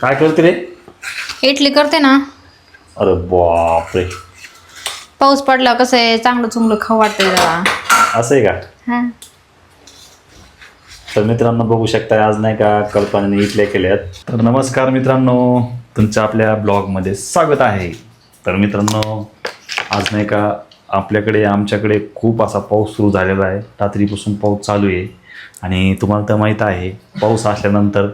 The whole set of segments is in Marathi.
काय करते रे? इडली करते ना. अरे बापरे, पाऊस पडला कसं आहे, चांगलं चुंगलं खाऊ वाटतंय जरा. असं आहे का? हा. तर मित्रांनो बघू शकता, आज नाही का कल्पनेने इडल्या केल्यात. तर नमस्कार मित्रांनो, तुमचं आपल्या ब्लॉगमध्ये स्वागत आहे. तर मित्रांनो, आज नाही का आमच्याकडे खूप असा पाऊस सुरू झालेला आहे. रात्रीपासून पाऊस चालू आहे आणि तुम्हाला तर माहीत आहे, पाऊस असल्यानंतर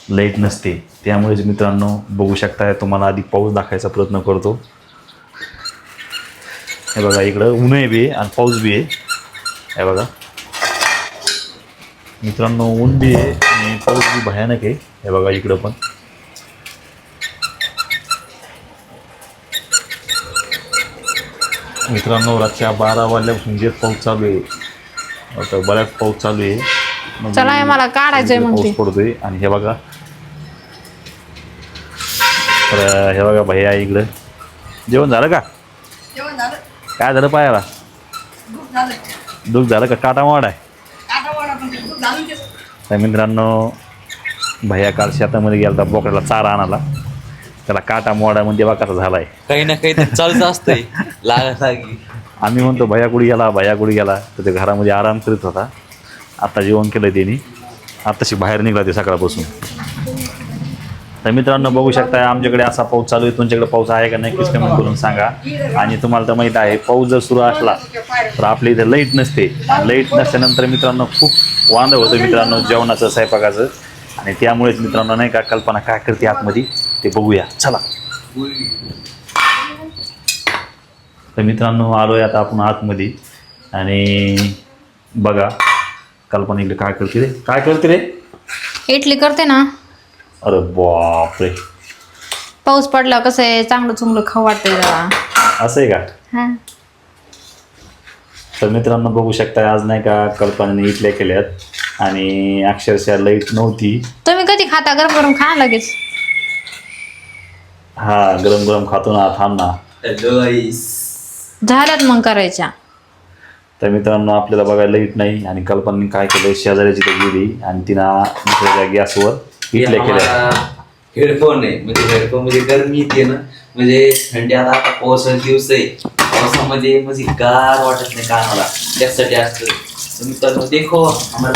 लाईट नसते. त्यामुळेच मित्रांनो बघू शकताय, तुम्हाला आधी पाऊस दाखवायचा प्रयत्न करतो. हे बघा, इकडं ऊन आहे बी आणि पाऊस बी आहे. हे बघा मित्रांनो, ऊन बी आहे आणि पाऊस बी भयानक आहे. हे बघा इकडं पण. मित्रांनो, रातच्या 12 वाजल्यापासून जे पाऊस चालू आहे, आता बऱ्याच पाऊस चालू आहे. चला हे मला काढायचंय म्हणते. पाऊस पडतोय आणि हे बघा, तर हे बघा भैया इकडं. जेवण झालं का? जेवण झालं. काय झालं पायाला? दूध झालं. दुःख झालं का? काटा मोड आहे. आता वाडा पण दूध घालून घे. तर मित्रांनो, भैया काल शेतामध्ये गेला होता बोकड्याला चारा आणायला. त्याला काटा मोडामध्ये बघा कसा झाला आहे. काही ना काही तर चालूच असतंय लागी. आम्ही म्हणतो भैया कुठे गेला, भैया कुठे गेला, तर ते घरामध्ये आराम करीत होता. आता जेवण केलं त्यांनी, आत्ताशी बाहेर निघाला ते सकाळपासून. तर मित्रांनो बघू शकता, आमच्याकडे असा पाऊस चालू आहे. तुमच्याकडे पाऊस आहे का नाही, कमेंट करून सांगा. आणि तुम्हाला तर माहीत आहे, पाऊस जर सुरू असला तर आपल्या इथे लाईट नसते. लाईट नसल्यानंतर मित्रांनो खूप वांदं होतं मित्रांनो, जेवणाचं, स्वयंपाकाचं. आणि त्यामुळेच मित्रांनो नाही का, कल्पना काय करते आतमध्ये ते बघूया, चला. तर मित्रांनो आलोय आता आपण आतमध्ये आणि बघा कल्पना इकडे काय करते रे? काय करते रे? इडली करते ना. अरे बापरे, पाऊस पडला कसं आहे, चांगलं चुंगलं खाऊ वाटतंय जरा. असं आहे का? हा. तर मित्रांनो बघू शकता, आज नाही का कल्पनेने इडल्या केल्यात आणि अक्षरशः लाईट नव्हती. तुम्ही कधी खाता? गरम गरम खा लगेच. हा, गरम गरम खातो ना, थांब ना. झाल्यात मग करायच्या. तर मित्रांनो आपल्याला बघायला लाईट नाही आणि कल्पनेने काय केलं, शेजाऱ्याची तर गेली आणि तिनं दुसऱ्या गॅसवर इडल्या केल्या. हेडफोन आहे, म्हणजे हेडफोन मध्ये गरमी येते ना, म्हणजे थंडी. आता पावसाचे दिवस आहे, पावसामध्ये म्हणजे गार वाटत नाही कानाला, त्यासाठी असतं. तर मित्रांनो देखो हमारा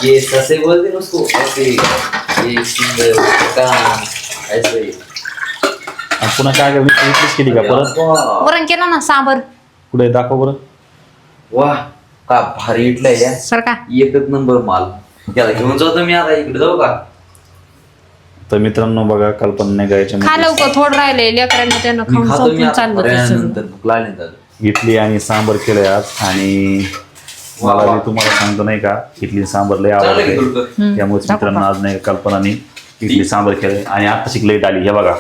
ये ससे बोलते ना उसको, ऐसे ये सिंगल कान ऐसे. आणि पुन्हा काय इडलीच केली का परत? वरण केलं ना, सांबर. पुढे दाखव बरं. वाह, का भारी इडल्या या, सरका. एकच नंबर माल. त्याला घेऊन जातो मी आता, इकडे जाऊ का? तर मित्रांनो बघा, कल्पना गायच्या खा लवकर, थोडं राहिले लेकरांना, त्यांना मी खाऊन खातो मी संपून आता, चाललं थोड्या त्याचं. वेळानंतर भूक लागली. इडली आणि सांबर केलंय आज. आणि मला मी तुम्हाला सांगतो नाही का, इडली सांबर लय आवडते. त्यामुळे मित्रांनो आज नाही कल्पनाने इडली सांबर केलंय. आणि आताची लाईट आली, हे बघा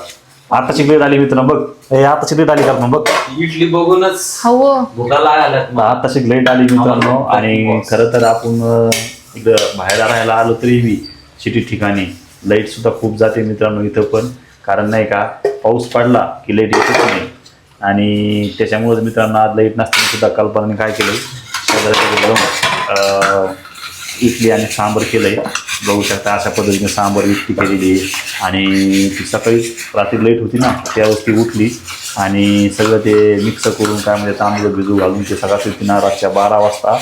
आताची लाईट आली मित्रांनो, बघ हे आताची लाईट आली कल्पना, बघ इडली बघूनच हो, भुका लागल्या. आताची लाईट आली मित्रांनो. आणि खरं तर आपण इकडं बाहेर राहायला आलो तरी बी सिटी ठिकाणी लाईट सुद्धा खूप जाते मित्रांनो इथं पण. कारण नाही का, पाऊस पडला की लाईट येतच नाही. आणि त्याच्यामुळेच मित्रांनो आज लाईट नसताना सुद्धा कल्पनाने काय केलं, शेजाऱ्याकडे इडली आणि सांबर केलंय. बघू शकता अशा पद्धतीने सांबर इडली केलेली आहे. आणि ती सकाळी रात्री लाईट होती ना, त्यावेळेस ती उठली आणि सगळं ते मिक्स करून काय म्हणजे तांदूळ भिजू घालून ते सगळं तिनं रातच्या 12 वाजता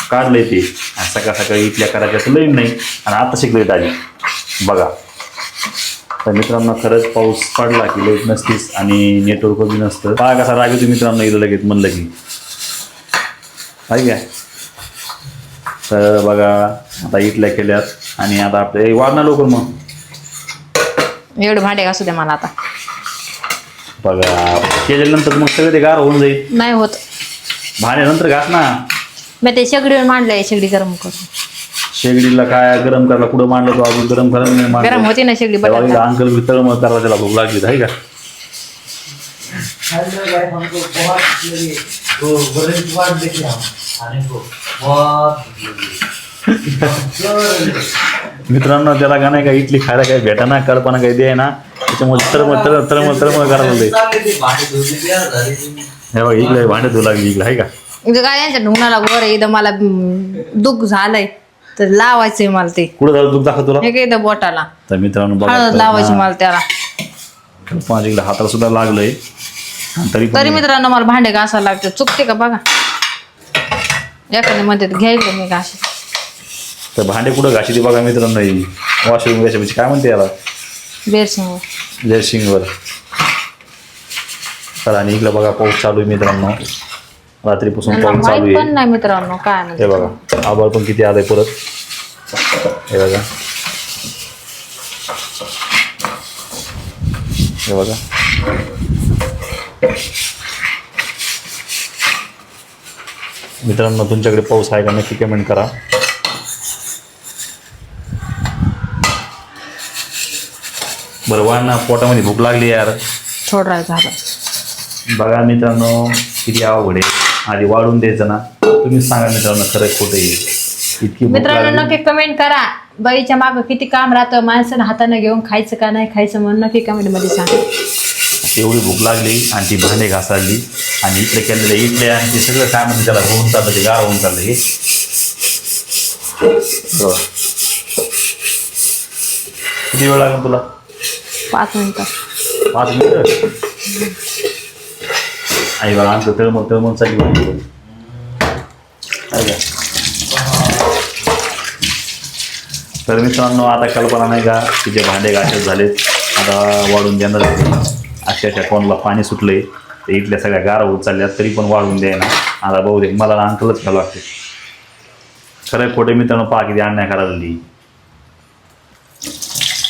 काढलंय ते. आणि सकाळ सकाळी इडल्या करायच्या तर लाईट नाही आणि आताशी लाईट आली बघा. तर मित्रांनो खरंच पाऊस पडला की लाईट नसतीच आणि नेटवर्क बी नसतं. पहा कसा राग येतो मित्रांनो इथं लगेच म्हणलं की, आहे काय. तर बघा आता इडल्या केल्यात आणि आता आपले वाढणार लवकर मग. एवढे भांडे घासू द्या मला आता. बघा केल्यानंतर मग सगळं ते गार होऊन जाईल. नाही होत, भांड्यानंतर घास ना. मी ते शेगडीवर मांडलंय, शेगडी गरम करून. शेगडीला काय गरम करायला कुठं मांडलं तो अजून गरम करायला नाही मांडलं. गरम होती ना शेगडी तेव्हा बटाटा. अंकल बी तळमळ करायला त्याला भूक लागली आहे का. मित्रांनो त्याला का नाही का इडली खायला काही भेटाना, कल्पना काही द्याय ना, त्याच्यामुळे तळमळ करायला लागले. हे बघा इकडे भांडे धुऊ लागली इकडे, आहे का. इथं काय यांच्या ढुंगणाला वर आहे, इथं मला दुःख झालंय. तर लावायचंय मला ते कुठं झालं दूध दाखव तुला हे काय इथं बोटाला तर मित्रांनो बघा हळद लावायची मला त्याला माझ्याकडे हाताला सुद्धा लागलंय तरी पण तरी मित्रांनो मला भांडे घासायला लागते चुकते का बघा एखाद्या मध्ये घ्यायचं मी घास तर भांडे कुठं घाशी ते बघा मित्रांनो वॉशरूम घ्यायच्या काय म्हणते याला बेरसिंग जयसिंगवर. तर आणि इकडे बघा पाऊस चालू आहे मित्रांनो रात्रीपासून पाऊस चालू माहित पण आहे. नाही मित्रांनो काय हे म्हणते बघा आभाळ पण किती आलंय परत हे बघा हे बघा मित्रांनो तुमच्याकडे पाऊस आहे का नक्की कमेंट करा. बरं वाढ पोटामध्ये भूक लागली यार. थोडं झालं बघा मित्रांनो किती अवघड आहे आधी वाढून द्यायचं ना तुम्हीच सांगा मित्रांनो खरं खोटं आहे इतकी भूक मित्रांनो लागली. नक्की कमेंट करा बाईच्या मागं किती काम राहतं माणसानं हाताने घेऊन खायचं का नाही खायचं म्हणून नक्की कमेंट मध्ये सांगा. एवढी भूक लागली आणि ती भांडे घासाळली आणि इकडे केलेले इकडे आणि ते सगळं काय म्हणते त्याला होऊन चाललं ते गार होऊन चाललं हे बघा. किती वेळ लागेल तुला 5 मिनिटं 5 मिनिटं आई बघा आमचं तळमळ चालली होती तर मित्रांनो आता कल्पना नाही का की जे भांडे घासत झालेत आता वाढून देणार अक्षरशः कोणाला पाणी सुटलंय ते इथल्या सगळ्या गारा होत चालल्यात तरी पण वाढून द्यायना आता बहुतेक मला ना अंकलच घ्यावं लागते खरं खोटे मित्रांनो पहा किती अन्याय करायला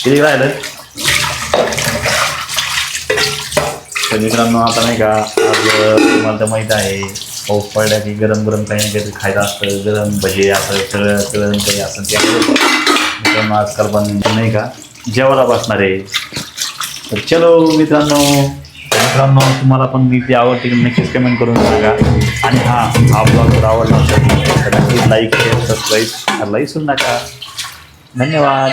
किती राहिलं. तर मित्रांनो आता नाही का आज तुम्हाला तर माहीत आहे पाऊस पडल्या की गरम गरम काही ना काहीतरी खायचं असतं गरम भजे असं तळण काही असं त्यामुळे मित्रांनो आजकाल पण नाही का जेवायला बसणार आहे. तर चलो मित्रांनो तुम्हाला पण मी ती आवडते की नक्कीच कमेंट करून सांगा आणि हा ब्लॉग जर आवडला असेल तर नक्कीच लाईक शेअर सबस्क्राईब करायला विसरू नका. धन्यवाद.